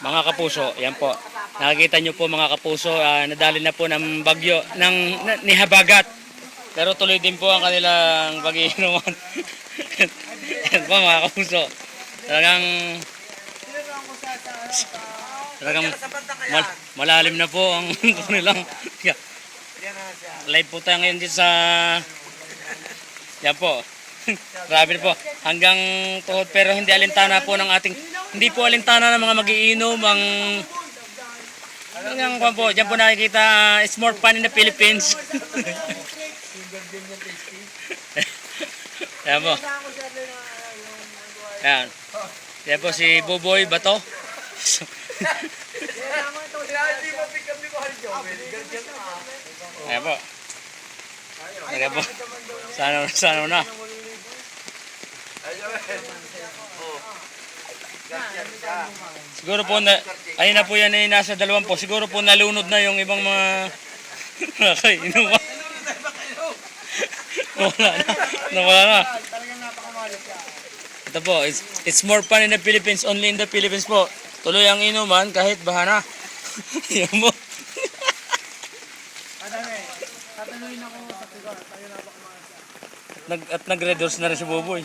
Mga kapuso, yan po. Nakikita nyo po mga kapuso, nadali na po ng bagyo, ni Habagat. Pero tuloy din po ang kanilang pag-iinuman. Yan po mga kapuso. Talagang malalim na po ang kanilang. Live po tayo ngayon dito sa... Yan po. Grabe po. Hanggang tuhod pero hindi alintana po ng ating... Hindi po alintana ng mga magiinom ang... Hanggang po. Diyan po nakikita it's more fun in the Philippines. Yan po. Yan. Yan po si Buboy Bato. Ayan po. Ayan po. Sana na. Siguro po na, ayun na po yan ay nasa 2 po. Siguro po nalunod na yung ibang mga nakainuman. Nawala na. Ito po, it's more fun in the Philippines, only in the Philippines po. Tuloy ang inuman kahit bahana. Yan mo. Tataluin ako sa tigo. Tayo na baka At nag-redoors na rin si Boboy.